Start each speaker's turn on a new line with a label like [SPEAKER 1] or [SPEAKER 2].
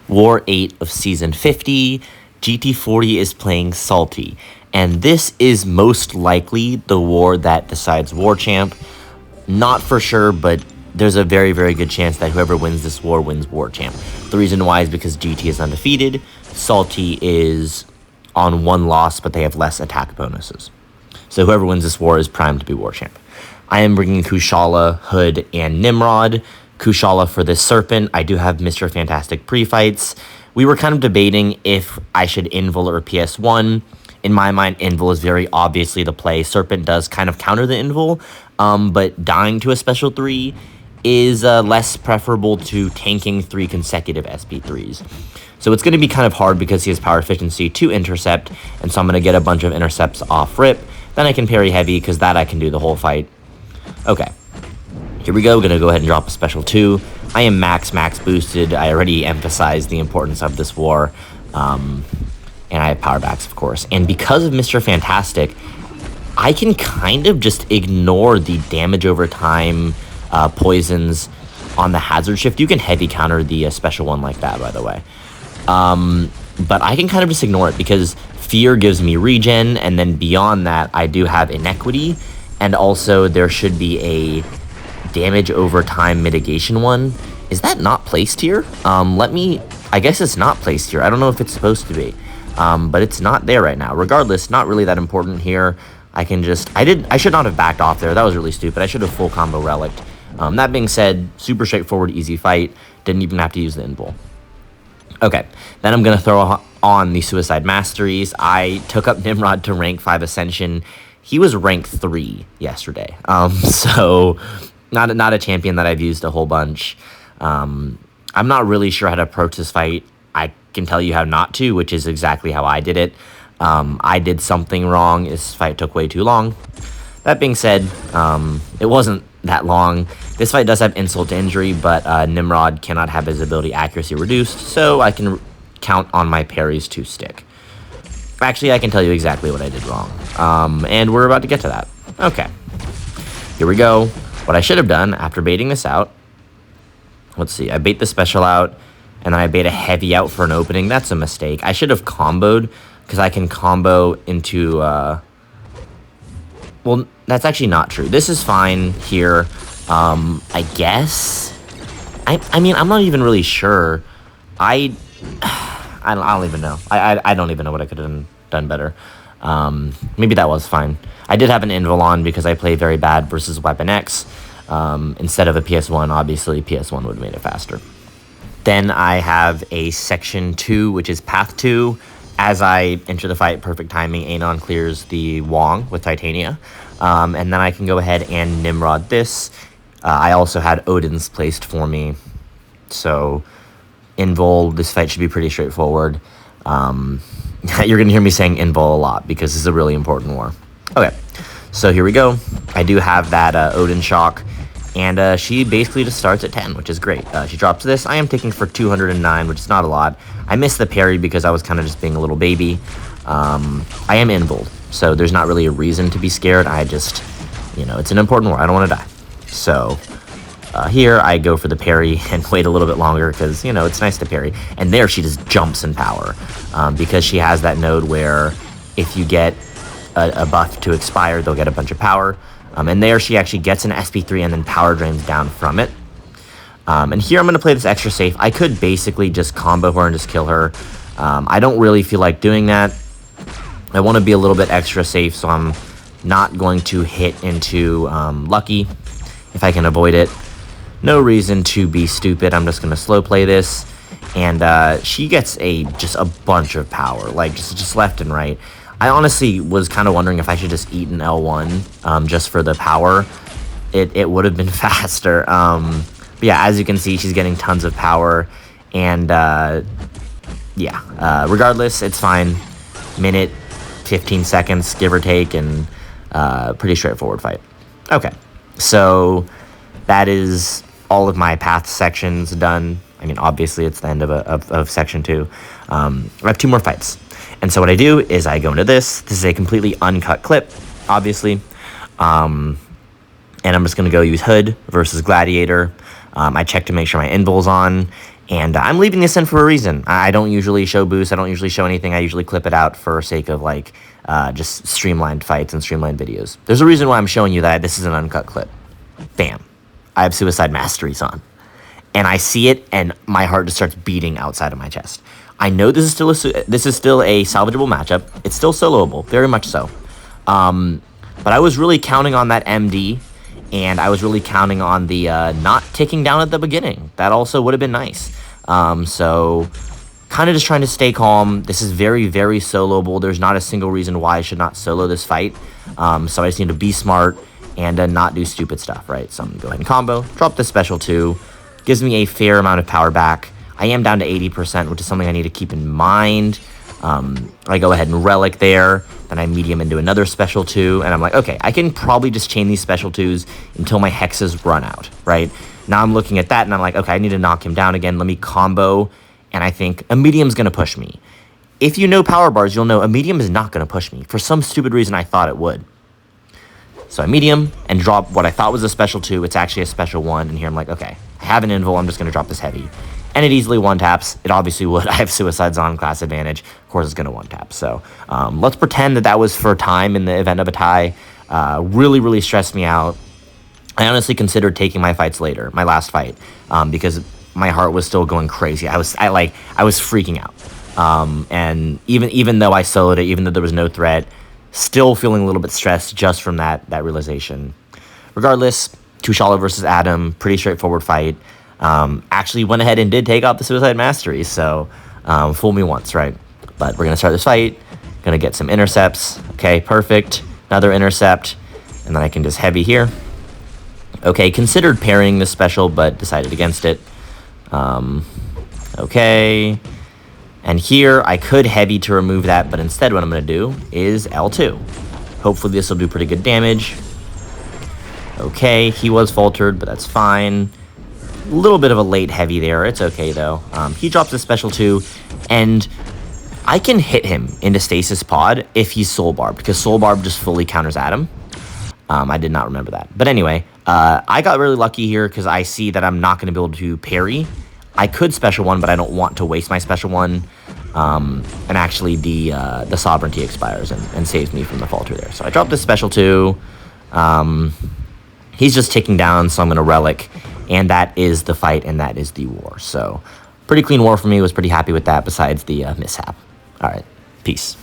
[SPEAKER 1] War 8 of Season 50, GT40 is playing Salty, and this is most likely the war that decides War Champ. Not for sure, but there's a very, very good chance that whoever wins this war wins War Champ. The reason why is because GT is undefeated, Salty is on 1 loss, but they have less attack bonuses. So whoever wins this war is primed to be War Champ. I am bringing Kushala, Hood, and Nimrod. Kushala for this Serpent. I do have Mr. Fantastic pre-fights. We were kind of debating if I should Invul or PS1. In my mind, Invul is very obviously the play. Serpent does kind of counter the Invul, but dying to a special 3 is less preferable to tanking 3 consecutive SP3s. So it's going to be kind of hard because he has power efficiency to intercept, and so I'm going to get a bunch of intercepts off rip. Then I can parry heavy, because that I can do the whole fight. Okay. Here we go. Going to go ahead and drop a special 2. I am max boosted. I already emphasized the importance of this war. And I have power backs, of course. And because of Mr. Fantastic, I can kind of just ignore the damage over time poisons on the hazard shift. You can heavy counter the special one like that, by the way. But I can kind of just ignore it because Fear gives me regen, and then beyond that, I do have Inequity, and also there should be a damage over time mitigation one. Is that not placed here? I guess it's not placed here. I don't know if it's supposed to be, but it's not there right now. Regardless, not really that important here. I should not have backed off there. That was really stupid. I should have full combo relicked. That being said, super straightforward, easy fight. Didn't even have to use the invul. Okay, then I'm going to throw on the Suicide Masteries. I took up Nimrod to rank 5 Ascension. He was rank 3 yesterday. So not a champion that I've used a whole bunch. I'm not really sure how to approach this fight. I can tell you how not to, which is exactly how I did it. I did something wrong. This fight took way too long. That being said, it wasn't that long. This fight does have insult to injury, but Nimrod cannot have his ability accuracy reduced, so I can count on my parries to stick. Actually, I can tell you exactly what I did wrong, and we're about to get to that. Okay, here we go. What I should have done after baiting this out, let's see, I bait the special out, and then I bait a heavy out for an opening. That's a mistake. I should have comboed, because I can combo into, well, that's actually not true. This is fine here, I guess. I mean, I'm not even really sure. I don't even know. I don't even know what I could have done better. Maybe that was fine. I did have an invul on because I play very bad versus Weapon X. Instead of a PS1, obviously PS1 would have made it faster. Then I have a Section 2, which is Path 2. As I enter the fight, perfect timing, Anon clears the Wong with Titania. And then I can go ahead and Nimrod this. I also had Odin's placed for me. So, Invul, this fight should be pretty straightforward. You're going to hear me saying Invul a lot because this is a really important war. Okay, so here we go. I do have that Odin shock. And she basically just starts at 10, which is great. She drops this. I am taking for 209, which is not a lot. I missed the parry because I was kind of just being a little baby. I am invuled, so there's not really a reason to be scared. I just, it's an important war. I don't want to die. So here I go for the parry and wait a little bit longer because, it's nice to parry. And there she just jumps in power because she has that node where if you get a buff to expire, they'll get a bunch of power. And there she actually gets an SP3 and then power drains down from it. And here I'm going to play this extra safe. I could basically just combo her and just kill her. I don't really feel like doing that. I want to be a little bit extra safe, so I'm not going to hit into Lucky if I can avoid it. No reason to be stupid. I'm just going to slow play this. And she gets just a bunch of power, like just left and right. I honestly was kind of wondering if I should just eat an L1 just for the power. It would have been faster. But yeah, as you can see, she's getting tons of power. And regardless, it's fine. Minute, 15 seconds, give or take, and pretty straightforward fight. Okay, so that is all of my path sections done. I mean, obviously, it's the end of Section 2. I have 2 more fights. And so what I do is I go into this. This is a completely uncut clip, obviously. And I'm just going to go use Hood versus Gladiator. I check to make sure my invul's on. And I'm leaving this in for a reason. I don't usually show boosts. I don't usually show anything. I usually clip it out for sake of like just streamlined fights and streamlined videos. There's a reason why I'm showing you that this is an uncut clip. Bam. I have Suicide Masteries on. And I see it, and my heart just starts beating outside of my chest. I know this is still a salvageable matchup. It's still soloable, very much so. But I was really counting on that MD, and I was really counting on the not ticking down at the beginning. That also would have been nice. So kind of just trying to stay calm. This is very, very soloable. There's not a single reason why I should not solo this fight. So I just need to be smart and not do stupid stuff, right? So I'm going to go ahead and combo, drop this special 2. Gives me a fair amount of power back. I am down to 80%, which is something I need to keep in mind. I go ahead and relic there. Then I medium into another special 2. And I'm like, okay, I can probably just chain these special 2s until my hexes run out, right? Now I'm looking at that, and I'm like, okay, I need to knock him down again. Let me combo. And I think a medium's going to push me. If you know power bars, you'll know a medium is not going to push me. For some stupid reason, I thought it would. So I medium and drop what I thought was a special 2. It's actually a special 1. And here I'm like, okay, I have an invul. I'm just going to drop this heavy. And it easily one-taps. It obviously would. I have Suicide's on class advantage. Of course, it's going to one-tap. So let's pretend that was for time in the event of a tie. Really, really stressed me out. I honestly considered taking my fights later, my last fight, because my heart was still going crazy. I was freaking out. And even though I soloed it, even though there was no threat, still feeling a little bit stressed just from that realization. Regardless, Kushala versus Adam, pretty straightforward fight. Actually went ahead and did take out the Suicide Mastery, so fool me once, right? But we're going to start this fight. Going to get some intercepts. Okay, perfect. Another intercept. And then I can just heavy here. Okay, considered parrying this special, but decided against it. Okay. And here, I could heavy to remove that, but instead what I'm going to do is L2. Hopefully this will do pretty good damage. Okay, he was faltered, but that's fine. A little bit of a late heavy there. It's okay, though. He drops a special 2, and I can hit him into Stasis Pod if he's Soul Barb, because Soul Barb just fully counters Adam. I did not remember that. But anyway, I got really lucky here because I see that I'm not going to be able to parry. I could special 1, but I don't want to waste my special 1. And actually, the Sovereignty expires and saves me from the falter there. So I dropped this special 2. He's just ticking down, so I'm going to relic. And that is the fight, and that is the war. So pretty clean war for me. Was pretty happy with that besides the mishap. All right, peace.